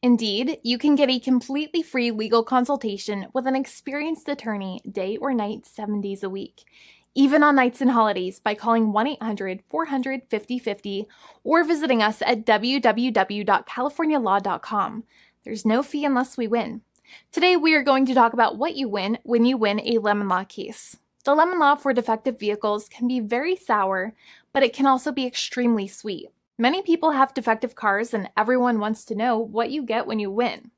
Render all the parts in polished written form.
Indeed, you can get a completely free legal consultation with an experienced attorney day or night, 7 days a week, even on nights and holidays by calling 1-800-400-5050 or visiting us at www.californialaw.com. There's no fee unless we win. Today, we are going to talk about what you win when you win a lemon law case. The lemon law for defective vehicles can be very sour, but it can also be extremely sweet. Many people have defective cars, and everyone wants to know what you get when you win.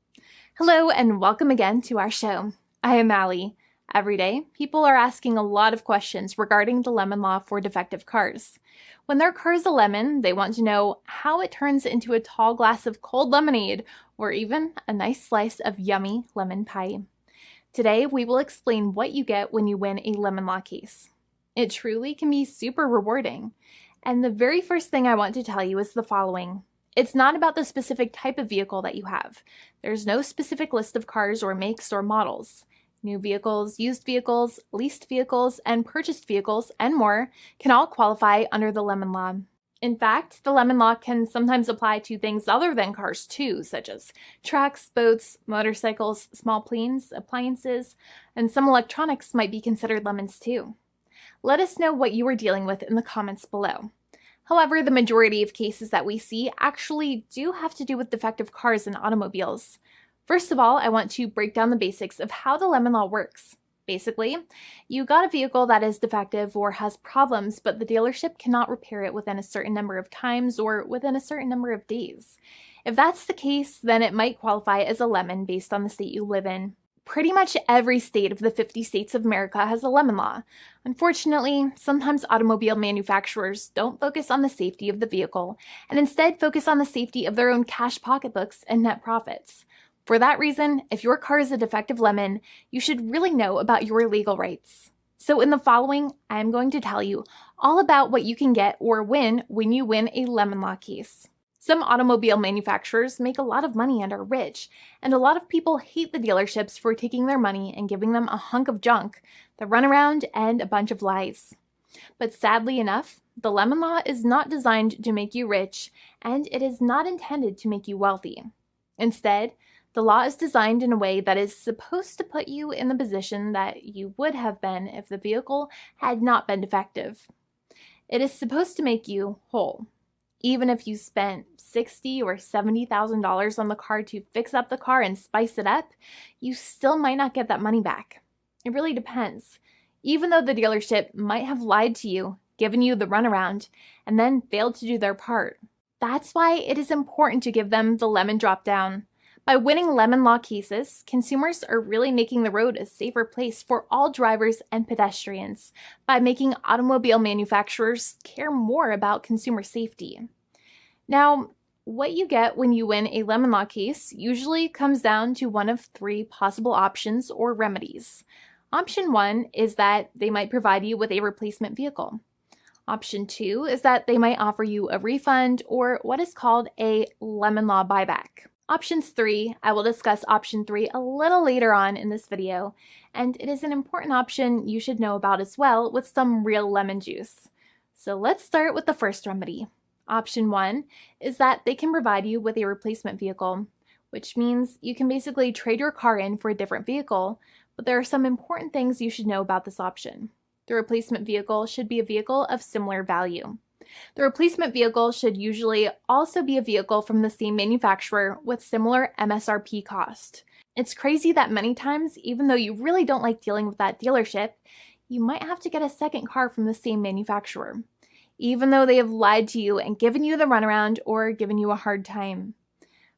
Hello, and welcome again to our show. I am Allie. Every day, people are asking a lot of questions regarding the lemon law for defective cars. When their car is a lemon, they want to know how it turns into a tall glass of cold lemonade, or even a nice slice of yummy lemon pie. Today, we will explain what you get when you win a lemon law case. It truly can be super rewarding. And the very first thing I want to tell you is the following. It's not about the specific type of vehicle that you have. There's no specific list of cars or makes or models. New vehicles, used vehicles, leased vehicles, and purchased vehicles, and more can all qualify under the lemon law. In fact, the lemon law can sometimes apply to things other than cars too, such as trucks, boats, motorcycles, small planes, appliances, and some electronics might be considered lemons too. Let us know what you are dealing with in the comments below. However, the majority of cases that we see actually do have to do with defective cars and automobiles. First of all, I want to break down the basics of how the lemon law works. Basically, you got a vehicle that is defective or has problems, but the dealership cannot repair it within a certain number of times or within a certain number of days. If that's the case, then it might qualify as a lemon based on the state you live in. Pretty much every state of the 50 states of America has a lemon law. Unfortunately, sometimes automobile manufacturers don't focus on the safety of the vehicle and instead focus on the safety of their own cash pocketbooks and net profits. For that reason, if your car is a defective lemon, you should really know about your legal rights. So in the following, I'm going to tell you all about what you can get or win when you win a lemon law case. Some automobile manufacturers make a lot of money and are rich, and a lot of people hate the dealerships for taking their money and giving them a hunk of junk, the runaround, and a bunch of lies. But sadly enough, the lemon law is not designed to make you rich, and it is not intended to make you wealthy. Instead, the law is designed in a way that is supposed to put you in the position that you would have been if the vehicle had not been defective. It is supposed to make you whole. Even if you spent $60,000 or $70,000 on the car to fix up the car and spice it up, you still might not get that money back. It really depends. Even though the dealership might have lied to you, given you the runaround, and then failed to do their part. That's why it is important to give them the lemon drop down. By winning lemon law cases, consumers are really making the road a safer place for all drivers and pedestrians by making automobile manufacturers care more about consumer safety. Now, what you get when you win a lemon law case usually comes down to one of three possible options or remedies. Option 1 is that they might provide you with a replacement vehicle. Option 2 is that they might offer you a refund or what is called a lemon law buyback. Options 3, I will discuss option 3 a little later on in this video, and it is an important option you should know about as well with some real lemon juice. So let's start with the first remedy. Option 1 is that they can provide you with a replacement vehicle, which means you can basically trade your car in for a different vehicle, but there are some important things you should know about this option. The replacement vehicle should be a vehicle of similar value. The replacement vehicle should usually also be a vehicle from the same manufacturer with similar MSRP cost. It's crazy that many times, even though you really don't like dealing with that dealership, you might have to get a second car from the same manufacturer, even though they have lied to you and given you the runaround or given you a hard time.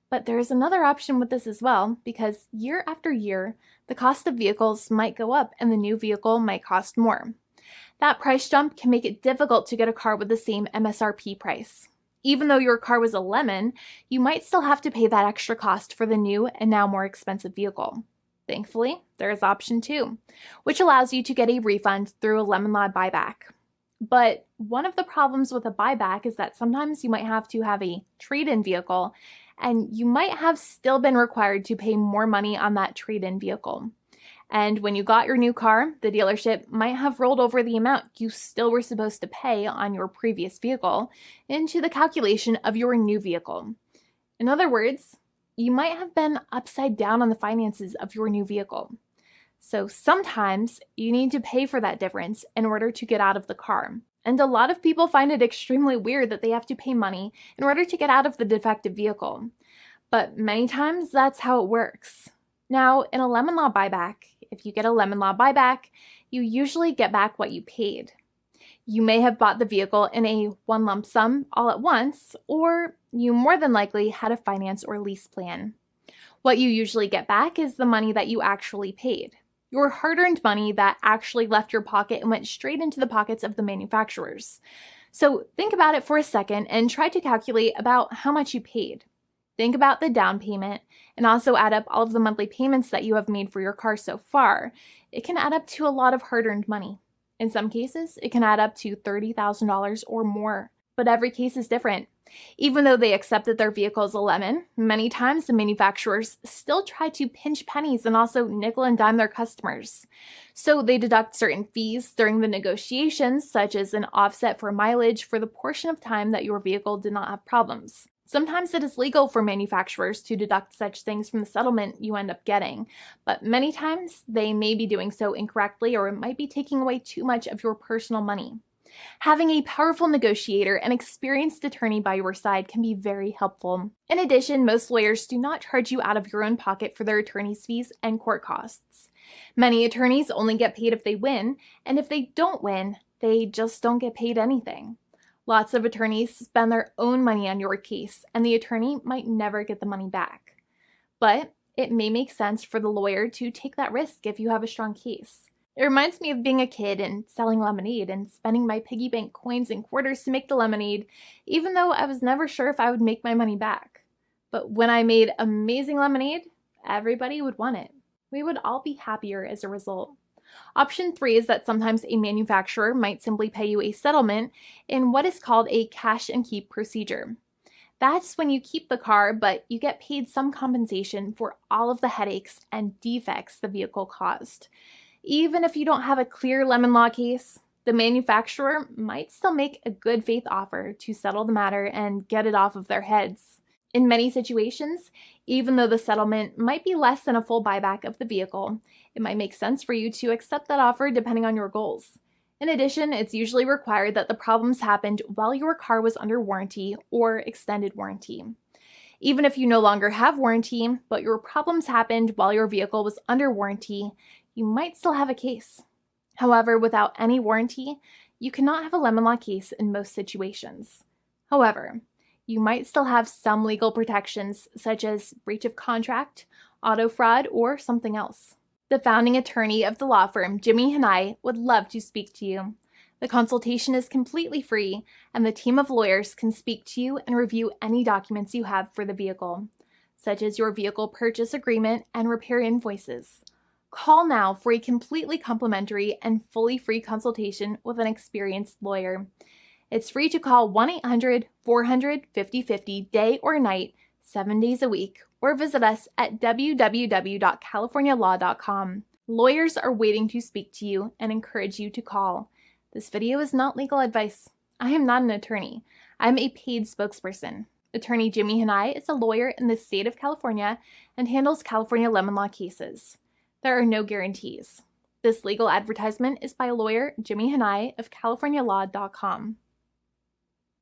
But there is another option with this as well, because year after year, the cost of vehicles might go up and the new vehicle might cost more. That price jump can make it difficult to get a car with the same MSRP price. Even though your car was a lemon, you might still have to pay that extra cost for the new and now more expensive vehicle. Thankfully, there is option 2, which allows you to get a refund through a lemon law buyback. But one of the problems with a buyback is that sometimes you might have to have a trade-in vehicle, and you might have still been required to pay more money on that trade-in vehicle. And when you got your new car, the dealership might have rolled over the amount you still were supposed to pay on your previous vehicle into the calculation of your new vehicle. In other words, you might have been upside down on the finances of your new vehicle. So sometimes you need to pay for that difference in order to get out of the car. And a lot of people find it extremely weird that they have to pay money in order to get out of the defective vehicle. But many times that's how it works. Now, in a lemon law buyback, if you get a lemon law buyback, you usually get back what you paid. You may have bought the vehicle in a one lump sum all at once, or you more than likely had a finance or lease plan. What you usually get back is the money that you actually paid. Your hard-earned money that actually left your pocket and went straight into the pockets of the manufacturers. So think about it for a second and try to calculate about how much you paid. Think about the down payment and also add up all of the monthly payments that you have made for your car so far. It can add up to a lot of hard-earned money. In some cases, it can add up to $30,000 or more, but every case is different. Even though they accept that their vehicle is a lemon, many times the manufacturers still try to pinch pennies and also nickel and dime their customers. So they deduct certain fees during the negotiations, such as an offset for mileage for the portion of time that your vehicle did not have problems. Sometimes it is legal for manufacturers to deduct such things from the settlement you end up getting, but many times they may be doing so incorrectly or it might be taking away too much of your personal money. Having a powerful negotiator and experienced attorney by your side can be very helpful. In addition, most lawyers do not charge you out of your own pocket for their attorney's fees and court costs. Many attorneys only get paid if they win, and if they don't win, they just don't get paid anything. Lots of attorneys spend their own money on your case, and the attorney might never get the money back. But it may make sense for the lawyer to take that risk if you have a strong case. It reminds me of being a kid and selling lemonade and spending my piggy bank coins and quarters to make the lemonade, even though I was never sure if I would make my money back. But when I made amazing lemonade, everybody would want it. We would all be happier as a result. Option 3 is that sometimes a manufacturer might simply pay you a settlement in what is called a cash and keep procedure. That's when you keep the car, but you get paid some compensation for all of the headaches and defects the vehicle caused. Even if you don't have a clear lemon law case, the manufacturer might still make a good faith offer to settle the matter and get it off of their heads. In many situations, even though the settlement might be less than a full buyback of the vehicle, it might make sense for you to accept that offer depending on your goals. In addition, it's usually required that the problems happened while your car was under warranty or extended warranty. Even if you no longer have warranty, but your problems happened while your vehicle was under warranty, you might still have a case. However, without any warranty, you cannot have a lemon law case in most situations. However, you might still have some legal protections such as breach of contract, auto fraud, or something else. The founding attorney of the law firm, Jimmy and I, would love to speak to you. The consultation is completely free, and the team of lawyers can speak to you and review any documents you have for the vehicle, such as your vehicle purchase agreement and repair invoices. Call now for a completely complimentary and fully free consultation with an experienced lawyer. It's free to call 1-800-400-5050 day or night, 7 days a week, or visit us at www.californialaw.com. Lawyers are waiting to speak to you and encourage you to call. This video is not legal advice. I am not an attorney. I'm a paid spokesperson. Attorney Jimmy Hanai is a lawyer in the state of California and handles California lemon law cases. There are no guarantees. This legal advertisement is by lawyer Jimmy Hanai of CaliforniaLaw.com.